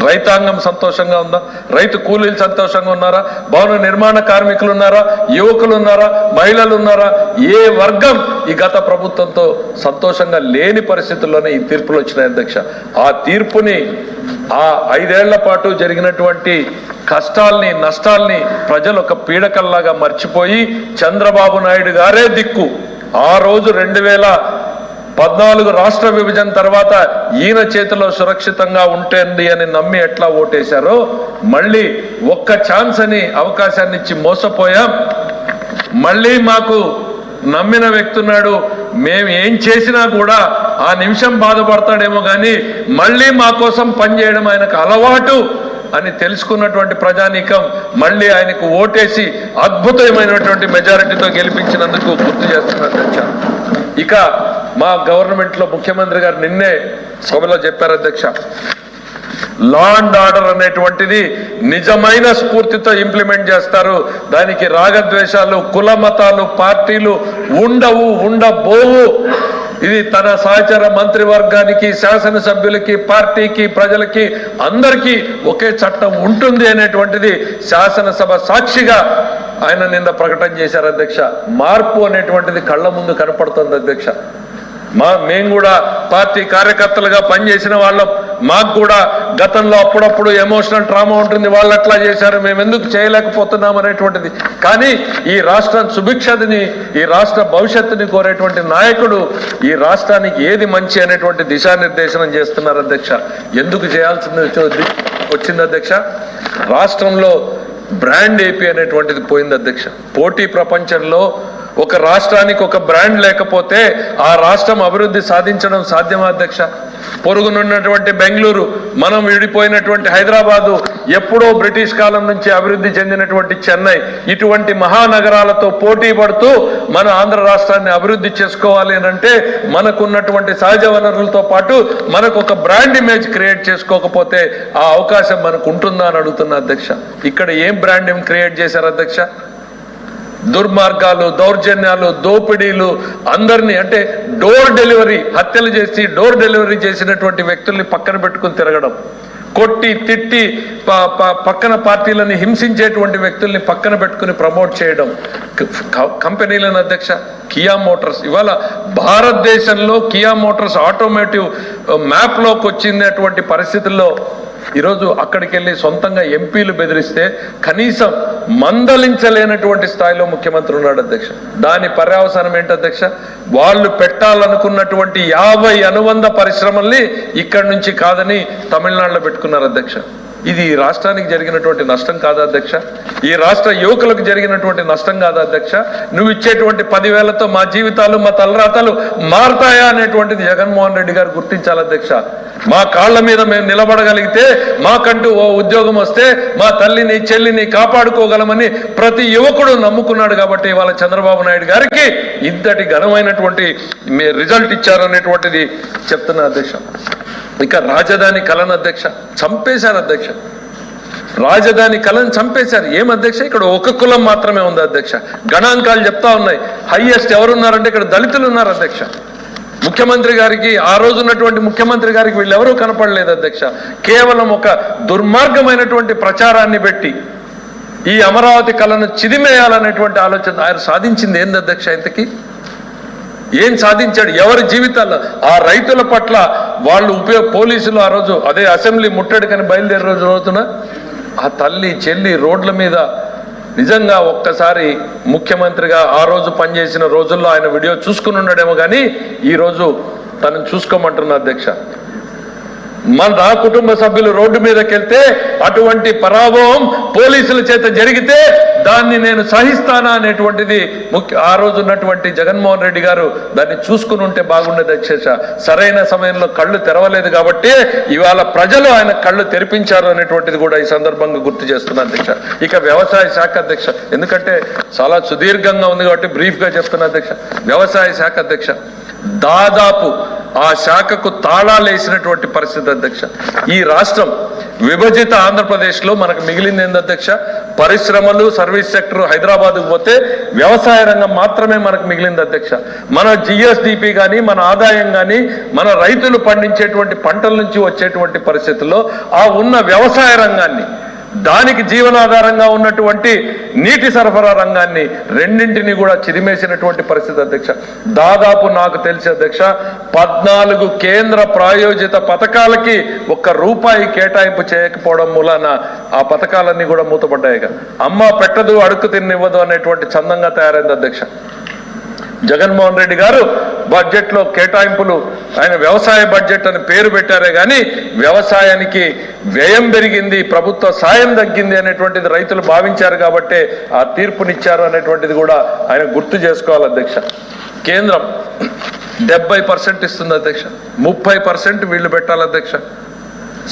రైతాంగం సంతోషంగా ఉందా? రైతు కూలీలు సంతోషంగా ఉన్నారా? భవన నిర్మాణ కార్మికులు ఉన్నారా? యువకులు ఉన్నారా? మహిళలు ఉన్నారా? ఏ వర్గం ఈ గత ప్రభుత్వంతో సంతోషంగా లేని పరిస్థితుల్లోనే ఈ తీర్పులు వచ్చినాయి అధ్యక్ష. ఆ తీర్పుని ఆ 5 ఏళ్ల పాటు జరిగినటువంటి కష్టాల్ని నష్టాల్ని ప్రజలు ఒక పీడకల్లాగా మర్చిపోయి చంద్రబాబు నాయుడు గారే దిక్కు. ఆ రోజు 2014 రాష్ట్ర విభజన తర్వాత ఈయన చేతిలో సురక్షితంగా ఉంటుంది అని నమ్మి ఎట్లా ఓటేశారో మళ్ళీ ఒక్క ఛాన్స్ అని అవకాశాన్ని ఇచ్చి మోసపోయాం. మళ్ళీ మాకు నమ్మిన వ్యక్తి ఉన్నాడు, మేము ఏం చేసినా కూడా ఆ నిమిషం బాధపడతాడేమో కానీ మళ్ళీ మా కోసం పనిచేయడం ఆయనకు అలవాటు అని తెలుసుకున్నటువంటి ప్రజానీకం మళ్ళీ ఆయనకు ఓటేసి అద్భుతమైనటువంటి మెజారిటీతో గెలిపించినందుకు గుర్తు చేస్తున్నారు అధ్యక్ష. ఇక మా గవర్నమెంట్ లో ముఖ్యమంత్రి గారు నిన్నే సభలో చెప్పారు అధ్యక్ష, లా అండ్ ఆర్డర్ అనేటువంటిది నిజమైన స్ఫూర్తితో ఇంప్లిమెంట్ చేస్తారు. దానికి రాగద్వేషాలు, కుల మతాలు, పార్టీలు ఉండవు, ఉండబోవు. ఇది తన సహచర మంత్రివర్గానికి, శాసనసభ్యులకి, పార్టీకి, ప్రజలకి అందరికీ ఒకే చట్టం ఉంటుంది అనేటువంటిది శాసనసభ సాక్షిగా ఆయన నిన్న ప్రకటన చేశారు అధ్యక్ష. మార్పు అనేటువంటిది కళ్ళ ముందు కనపడుతుంది అధ్యక్ష. మేము కూడా పార్టీ కార్యకర్తలుగా పనిచేసిన వాళ్ళం, మాకు కూడా గతంలో అప్పుడప్పుడు ఎమోషనల్ ట్రామా ఉంటుంది, వాళ్ళు అట్లా చేశారు, మేము ఎందుకు చేయలేకపోతున్నాం అనేటువంటిది. కానీ ఈ రాష్ట్రం సుభిక్షతని, ఈ రాష్ట్ర భవిష్యత్తుని కోరేటువంటి నాయకుడు ఈ రాష్ట్రానికి ఏది మంచి అనేటువంటి దిశానిర్దేశనం చేస్తున్నారు అధ్యక్ష. ఎందుకు చేయాల్సింది వచ్చింది అధ్యక్ష? రాష్ట్రంలో బ్రాండ్ ఏపీ అనేటువంటిది పోయింది అధ్యక్ష. పోటీ ప్రపంచంలో ఒక రాష్ట్రానికి ఒక బ్రాండ్ లేకపోతే ఆ రాష్ట్రం అభివృద్ధి సాధించడం సాధ్యమా అధ్యక్ష? పొరుగునున్నటువంటి బెంగళూరు, మనం విడిపోయినటువంటి హైదరాబాదు, ఎప్పుడో బ్రిటిష్ కాలం నుంచి అభివృద్ధి చెందినటువంటి చెన్నై, ఇటువంటి మహానగరాలతో పోటీ పడుతూ మన ఆంధ్ర రాష్ట్రాన్ని అభివృద్ధి చేసుకోవాలి అని అంటే మనకున్నటువంటి సహజ వనరులతో పాటు మనకు ఒక బ్రాండ్ ఇమేజ్ క్రియేట్ చేసుకోకపోతే ఆ అవకాశం మనకు ఉంటుందా అని అడుగుతున్నా అధ్యక్ష. ఇక్కడ ఏం బ్రాండ్ క్రియేట్ చేశారు అధ్యక్ష? దుర్మార్గాలు, దౌర్జన్యాలు, దోపిడీలు, అందరినీ అంటే డోర్ డెలివరీ, హత్యలు చేసి డోర్ డెలివరీ చేసినటువంటి వ్యక్తుల్ని పక్కన పెట్టుకుని తిరగడం, కొట్టి తిట్టి పక్కన పార్టీలని హింసించేటువంటి వ్యక్తుల్ని పక్కన పెట్టుకుని ప్రమోట్ చేయడం, కంపెనీలను అధ్యక్ష. కియా మోటార్స్ ఇవాళ భారతదేశంలో కియా మోటార్స్ ఆటోమేటివ్ మ్యాప్లోకి వచ్చినటువంటి పరిస్థితుల్లో ఈరోజు అక్కడికి వెళ్ళి సొంతంగా ఎంపీలు బెదిరిస్తే కనీసం మందలించలేనటువంటి స్థాయిలో ముఖ్యమంత్రి ఉన్నాడు అధ్యక్ష. దాని పర్యవసానం ఏంటి అధ్యక్ష? వాళ్ళు పెట్టాలనుకున్నటువంటి 50 అనుబంధ పరిశ్రమల్ని ఇక్కడి నుంచి కాదని తమిళనాడులో పెట్టుకున్నారు అధ్యక్ష. ఇది ఈ రాష్ట్రానికి జరిగినటువంటి నష్టం కాదా అధ్యక్ష? ఈ రాష్ట్ర యువకులకు జరిగినటువంటి నష్టం కాదా అధ్యక్ష? నువ్వు ఇచ్చేటువంటి 10,000తో మా జీవితాలు, మా తలరాతలు మారుతాయా అనేటువంటిది జగన్మోహన్ రెడ్డి గారు గుర్తించాలి అధ్యక్ష. మా కాళ్ల మీద మేము నిలబడగలిగితే, మాకంటూ ఓ ఉద్యోగం వస్తే మా తల్లిని చెల్లిని కాపాడుకోగలమని ప్రతి యువకుడు నమ్ముకున్నాడు. కాబట్టి ఇవాళ చంద్రబాబు నాయుడు గారికి ఇంతటి ఘనమైనటువంటి రిజల్ట్ ఇచ్చారనేటువంటిది చెప్తున్నా అధ్యక్ష. ఇక రాజధాని కళను అధ్యక్ష చంపేశారు అధ్యక్ష. రాజధాని కళను చంపేశారు. ఏం అధ్యక్ష? ఇక్కడ ఒక కులం మాత్రమే ఉంది అధ్యక్ష. గణాంకాలు చెప్తా ఉన్నాయి. హైయెస్ట్ ఎవరున్నారంటే ఇక్కడ దళితులు ఉన్నారు అధ్యక్ష. ముఖ్యమంత్రి గారికి, ఆ రోజు ఉన్నటువంటి ముఖ్యమంత్రి గారికి వీళ్ళెవరూ కనపడలేదు అధ్యక్ష. కేవలం ఒక దుర్మార్గమైనటువంటి ప్రచారాన్ని పెట్టి ఈ అమరావతి కళను చిదిమేయాలనేటువంటి ఆలోచన ఆయన సాధించింది ఏంది అధ్యక్ష? ఇంతకీ ఏం సాధించాడు? ఎవరి జీవితాల్లో ఆ రైతుల పట్ల వాళ్ళు పోలీసులు ఆ రోజు అదే అసెంబ్లీ ముట్టడికని బయలుదేరే రోజున ఆ తల్లి చెల్లి రోడ్ల మీద నిజంగా ఒక్కసారి ముఖ్యమంత్రిగా ఆ రోజు పనిచేసిన రోజుల్లో ఆయన వీడియో చూసుకుని ఉన్నాడేమో కానీ ఈరోజు తనను చూసుకోమంటున్నా అధ్యక్ష. నా కుటుంబ సభ్యులు రోడ్డు మీదకి వెళ్తే అటువంటి పరాభవం పోలీసుల చేత జరిగితే దాన్ని నేను సహిస్తానా అనేటువంటిది ఆ రోజు ఉన్నటువంటి జగన్మోహన్ రెడ్డి గారు దాన్ని చూసుకుని ఉంటే బాగుండేది అధ్యక్ష. సరైన సమయంలో కళ్ళు తెరవలేదు కాబట్టి ఇవాళ ప్రజలు ఆయన కళ్ళు తెరిపించారు అనేటువంటిది కూడా ఈ సందర్భంగా గుర్తు చేస్తున్నా అధ్యక్ష. ఇక వ్యవసాయ శాఖ అధ్యక్ష, ఎందుకంటే చాలా సుదీర్ఘంగా ఉంది కాబట్టి బ్రీఫ్ గా చెప్తున్నా అధ్యక్ష. వ్యవసాయ శాఖ అధ్యక్ష, దాదాపు ఆ శాఖకు తాళాలేసినటువంటి పరిస్థితి అధ్యక్ష. ఈ రాష్ట్రం విభజిత ఆంధ్రప్రదేశ్ లో మనకు మిగిలింది ఏంది అధ్యక్ష? పరిశ్రమలు, సర్వీస్ సెక్టర్ హైదరాబాద్కు పోతే వ్యవసాయ రంగం మాత్రమే మనకు మిగిలింది అధ్యక్ష. మన జిఎస్డిపి కానీ, మన ఆదాయం కానీ, మన రైతులు పండించేటువంటి పంటల నుంచి వచ్చేటువంటి పరిస్థితుల్లో ఆ ఉన్న వ్యవసాయ రంగాన్ని, దానికి జీవనాధారంగా ఉన్నటువంటి నీటి సరఫరా రంగాన్ని రెండింటినీ కూడా చిరిమేసినటువంటి పరిస్థితి అధ్యక్ష. దాదాపు నాకు తెలిసి అధ్యక్ష 14 కేంద్ర ప్రాయోజిత పథకాలకి ₹1 కేటాయింపు చేయకపోవడం మూలాన ఆ పథకాలన్నీ కూడా మూతపడ్డాయిగా. అమ్మ పెట్టదు అడుక్కు తిన్నివ్వదు అనేటువంటి చందంగా తయారైంది అధ్యక్ష. జగన్మోహన్ రెడ్డి గారు బడ్జెట్ లో కేటాయింపులు, ఆయన వ్యవసాయ బడ్జెట్ అని పేరు పెట్టారే కానీ వ్యవసాయానికి వ్యయం పెరిగింది, ప్రభుత్వ సాయం తగ్గింది అనేటువంటిది రైతులు భావించారు కాబట్టే ఆ తీర్పునిచ్చారు అనేటువంటిది కూడా ఆయన గుర్తు చేసుకోవాలి అధ్యక్ష. కేంద్రం 70% ఇస్తుంది అధ్యక్ష, 30% వీళ్ళు పెట్టాలి అధ్యక్ష.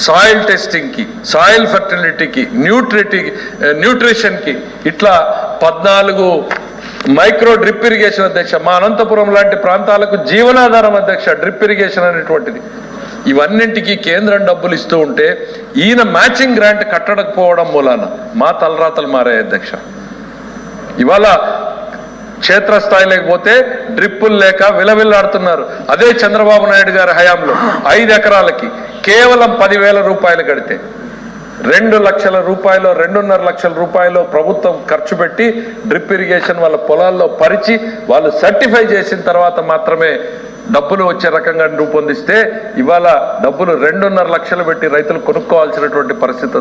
సాయిల్ టెస్టింగ్కి, సాయిల్ ఫర్టిలిటీకి, న్యూట్రిషన్కి ఇట్లా 14 మైక్రో డ్రిప్ ఇరిగేషన్ అధ్యక్ష. మా అనంతపురం లాంటి ప్రాంతాలకు జీవనాధారం అధ్యక్ష డ్రిప్ ఇరిగేషన్ అనేటువంటిది. ఇవన్నింటికి కేంద్రం డబ్బులు ఇస్తూ ఉంటే ఈయన మ్యాచింగ్ గ్రాంట్ కట్టకపోవడం మూలాన మా తలరాతలు మారాయి అధ్యక్ష. ఇవాళ క్షేత్రస్థాయి లేకపోతే డ్రిప్పులు లేక విలవిల్లాడుతున్నారు. అదే చంద్రబాబు నాయుడు గారి హయాంలో 5 ఎకరాలకి కేవలం 10,000 రూపాయలు కడితే 2 లక్షల రూపాయలు, 2.5 లక్షల రూపాయలు ప్రభుత్వం ఖర్చు పెట్టి డ్రిప్ ఇరిగేషన్ వాళ్ళ పొలాల్లో పరిచి వాళ్ళు సర్టిఫై చేసిన తర్వాత మాత్రమే డబ్బులు వచ్చే రకంగా రూపొందిస్తే ఇవాళ డబ్బులు 2.5 లక్షలు పెట్టి రైతులు కొనుక్కోవాల్సినటువంటి పరిస్థితి